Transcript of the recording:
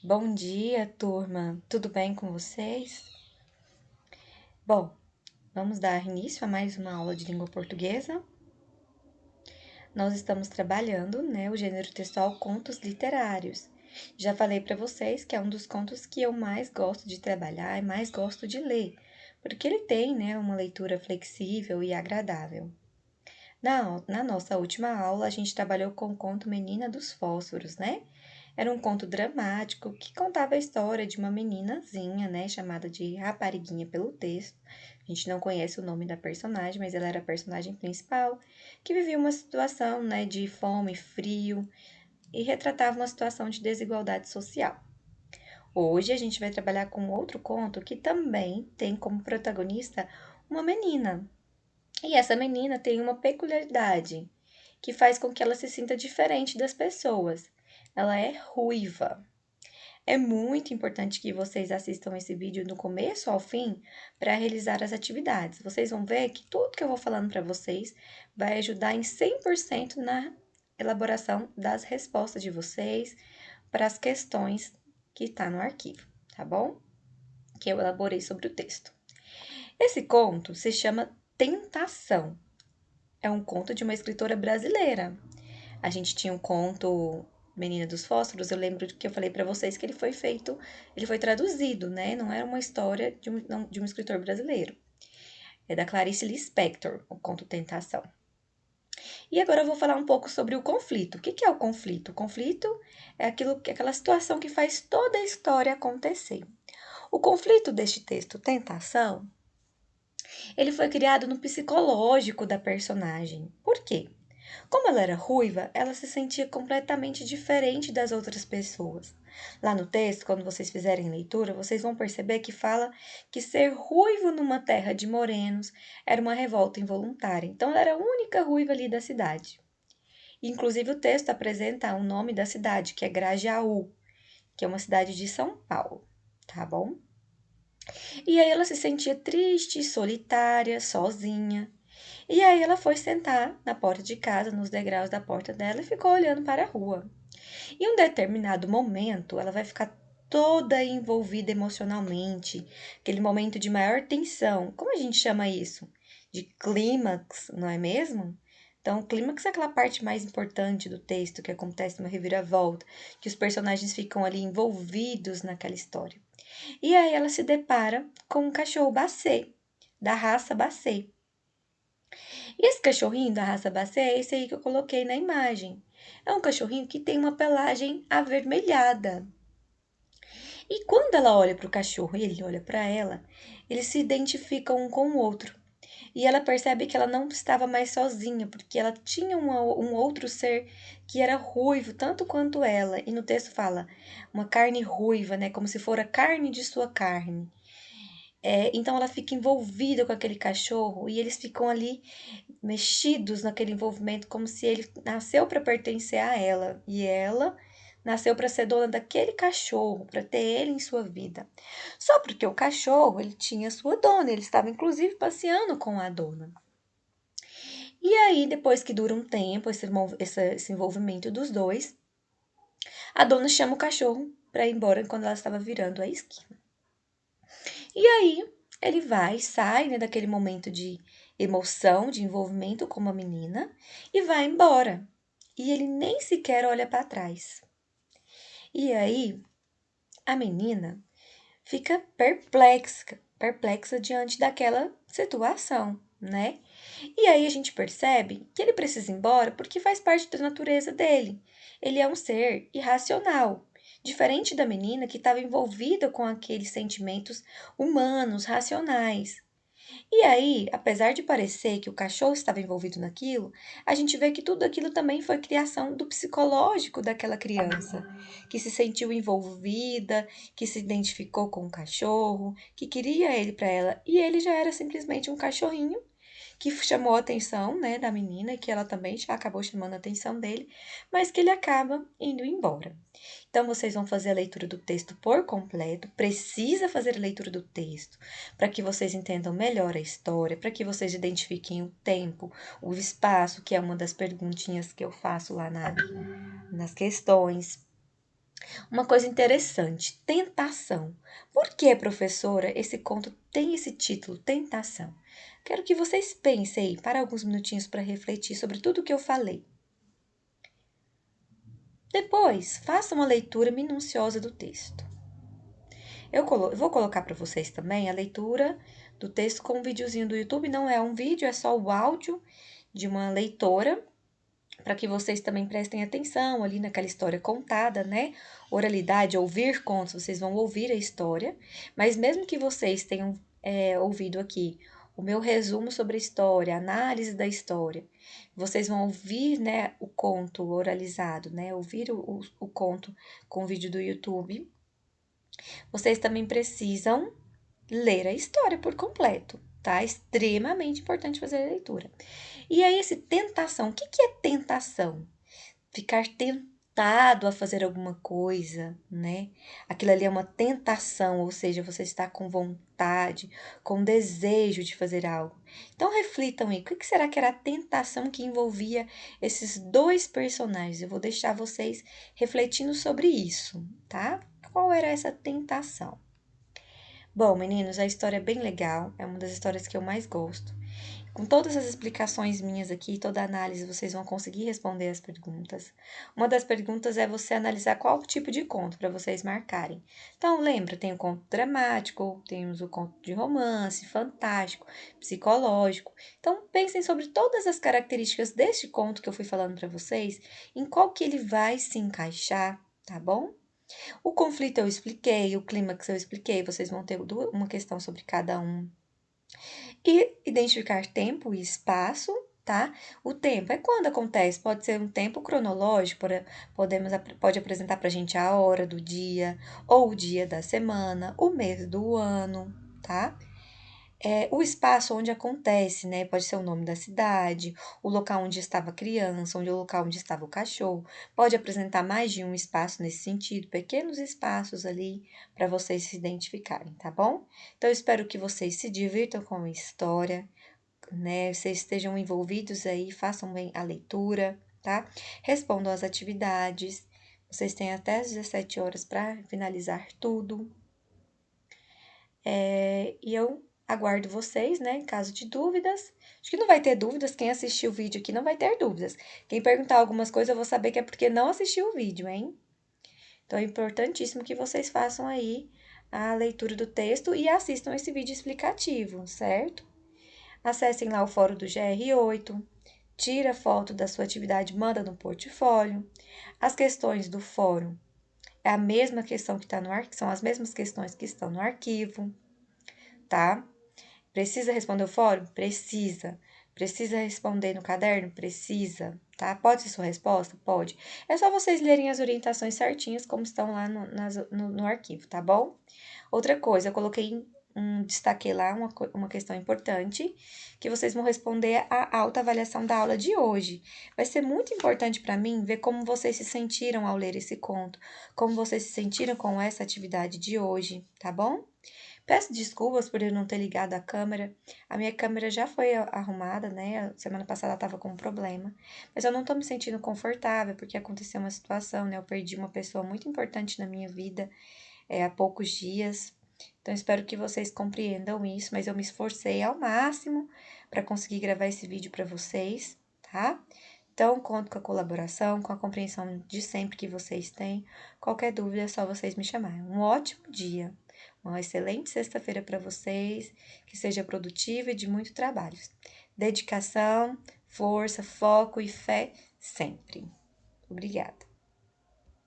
Bom dia, turma. Tudo bem com vocês? Bom, vamos dar início a mais uma aula de língua portuguesa. Nós estamos trabalhando, o gênero textual contos literários. Já falei para vocês que é um dos contos que eu mais gosto de trabalhar e mais gosto de ler, porque ele tem, uma leitura flexível e agradável. Na nossa última aula, a gente trabalhou com o conto Menina dos Fósforos, né? Era um conto dramático que contava a história de uma meninazinha, chamada de Rapariguinha pelo texto. A gente não conhece o nome da personagem, mas ela era a personagem principal, que vivia uma situação, de fome, frio e retratava uma situação de desigualdade social. Hoje a gente vai trabalhar com outro conto que também tem como protagonista uma menina. E essa menina tem uma peculiaridade que faz com que ela se sinta diferente das pessoas. Ela é ruiva. É muito importante que vocês assistam esse vídeo do começo ao fim para realizar as atividades. Vocês vão ver que tudo que eu vou falando para vocês vai ajudar em 100% na elaboração das respostas de vocês para as questões que está no arquivo, tá bom? Que eu elaborei sobre o texto. Esse conto se chama Tentação. É um conto de uma escritora brasileira. A gente tinha um conto Menina dos Fósforos, eu lembro que eu falei para vocês que ele foi traduzido, né? Não era uma história de um escritor brasileiro. É da Clarice Lispector, o conto Tentação. E agora eu vou falar um pouco sobre o conflito. O que é o conflito? O conflito é aquela situação que faz toda a história acontecer. O conflito deste texto, Tentação, ele foi criado no psicológico da personagem. Por quê? Como ela era ruiva, ela se sentia completamente diferente das outras pessoas. Lá no texto, quando vocês fizerem leitura, vocês vão perceber que fala que ser ruivo numa terra de morenos era uma revolta involuntária. Então, ela era a única ruiva ali da cidade. Inclusive, o texto apresenta o nome da cidade, que é Grajaú, que é uma cidade de São Paulo, tá bom? E aí ela se sentia triste, solitária, sozinha. E aí ela foi sentar na porta de casa, nos degraus da porta dela e ficou olhando para a rua. Em um determinado momento, ela vai ficar toda envolvida emocionalmente, aquele momento de maior tensão. Como a gente chama isso? De clímax, não é mesmo? Então, o clímax é aquela parte mais importante do texto, que acontece uma reviravolta, que os personagens ficam ali envolvidos naquela história. E aí ela se depara com um cachorro Basset, da raça Basset. E esse cachorrinho da raça Basset é esse aí que eu coloquei na imagem. É um cachorrinho que tem uma pelagem avermelhada. E quando ela olha para o cachorro e ele olha para ela, eles se identificam um com o outro. E ela percebe que ela não estava mais sozinha, porque ela tinha um outro ser que era ruivo, tanto quanto ela. E no texto fala uma carne ruiva, né? Como se for a carne de sua carne. Então ela fica envolvida com aquele cachorro e eles ficam ali mexidos naquele envolvimento, como se ele nasceu para pertencer a ela e ela nasceu para ser dona daquele cachorro, para ter ele em sua vida. Só porque o cachorro ele tinha sua dona, ele estava inclusive passeando com a dona. E aí, depois que dura um tempo esse envolvimento dos dois, a dona chama o cachorro para ir embora quando ela estava virando a esquina. E aí ele vai, sai, daquele momento de emoção, de envolvimento com uma menina e vai embora. E ele nem sequer olha para trás. E aí a menina fica perplexa diante daquela situação, né? E aí a gente percebe que ele precisa ir embora porque faz parte da natureza dele. Ele é um ser irracional, diferente da menina que estava envolvida com aqueles sentimentos humanos, racionais. E aí, apesar de parecer que o cachorro estava envolvido naquilo, a gente vê que tudo aquilo também foi criação do psicológico daquela criança, que se sentiu envolvida, que se identificou com o cachorro, que queria ele para ela, e ele já era simplesmente um cachorrinho que chamou a atenção, da menina, e que ela também já acabou chamando a atenção dele, mas que ele acaba indo embora. Então, vocês vão fazer a leitura do texto por completo, precisa fazer a leitura do texto para que vocês entendam melhor a história, para que vocês identifiquem o tempo, o espaço, que é uma das perguntinhas que eu faço lá nas questões. Uma coisa interessante, tentação. Por que, professora, esse conto tem esse título, Tentação? Quero que vocês pensem aí, para alguns minutinhos para refletir sobre tudo o que eu falei. Depois, faça uma leitura minuciosa do texto. Eu vou colocar para vocês também a leitura do texto com um videozinho do YouTube. Não é um vídeo, é só o áudio de uma leitora, para que vocês também prestem atenção ali naquela história contada, né? Oralidade, ouvir contos, vocês vão ouvir a história, mas mesmo que vocês tenham ouvido aqui o meu resumo sobre a história, a análise da história, vocês vão ouvir, né, o conto oralizado, né? Ouvir o conto com o vídeo do YouTube. Vocês também precisam ler a história por completo, tá? Extremamente importante fazer a leitura. E aí, esse tentação, o que que é tentação? Ficar tentado a fazer alguma coisa, né? Aquilo ali é uma tentação, ou seja, você está com vontade, com desejo de fazer algo. Então, reflitam aí, o que será que era a tentação que envolvia esses dois personagens? Eu vou deixar vocês refletindo sobre isso, tá? Qual era essa tentação? Bom, meninos, a história é bem legal, é uma das histórias que eu mais gosto. Com todas as explicações minhas aqui, toda a análise, vocês vão conseguir responder as perguntas. Uma das perguntas é você analisar qual tipo de conto para vocês marcarem. Então, lembra, tem o conto dramático, temos o conto de romance, fantástico, psicológico. Então, pensem sobre todas as características deste conto que eu fui falando para vocês, em qual que ele vai se encaixar, tá bom? O conflito eu expliquei, o clímax eu expliquei, vocês vão ter uma questão sobre cada um. E identificar tempo e espaço, tá? O tempo é quando acontece, pode ser um tempo cronológico, pode apresentar pra gente a hora do dia, ou o dia da semana, o mês do ano, tá? O espaço onde acontece, né? Pode ser o nome da cidade, o local onde estava a criança, o local onde estava o cachorro. Pode apresentar mais de um espaço nesse sentido, pequenos espaços ali para vocês se identificarem, tá bom? Então, eu espero que vocês se divirtam com a história, né? Vocês estejam envolvidos aí, façam bem a leitura, tá? Respondam as atividades. Vocês têm até as 17 horas para finalizar tudo. E eu aguardo vocês, né, em caso de dúvidas. Acho que não vai ter dúvidas, quem assistiu o vídeo aqui não vai ter dúvidas. Quem perguntar algumas coisas, eu vou saber que é porque não assistiu o vídeo, hein? Então, é importantíssimo que vocês façam aí a leitura do texto e assistam esse vídeo explicativo, certo? Acessem lá o fórum do GR8, tira foto da sua atividade, manda no portfólio. As questões do fórum é a mesma questão que está no arquivo, são as mesmas questões que estão no arquivo, tá? Precisa responder o fórum? Precisa. Precisa responder no caderno? Precisa, tá? Pode ser sua resposta? Pode. É só vocês lerem as orientações certinhas, como estão lá no arquivo, tá bom? Outra coisa, eu coloquei destaquei lá uma questão importante, que vocês vão responder a autoavaliação da aula de hoje. Vai ser muito importante para mim ver como vocês se sentiram ao ler esse conto, como vocês se sentiram com essa atividade de hoje, tá bom? Peço desculpas por eu não ter ligado a câmera. A minha câmera já foi arrumada, né? Semana passada ela tava com um problema. Mas eu não tô me sentindo confortável porque aconteceu uma situação, né? Eu perdi uma pessoa muito importante na minha vida há poucos dias. Então, espero que vocês compreendam isso, mas eu me esforcei ao máximo para conseguir gravar esse vídeo para vocês, tá? Então, conto com a colaboração, com a compreensão de sempre que vocês têm. Qualquer dúvida é só vocês me chamarem. Um ótimo dia, uma excelente sexta-feira para vocês, que seja produtiva e de muito trabalho. Dedicação, força, foco e fé sempre. Obrigada.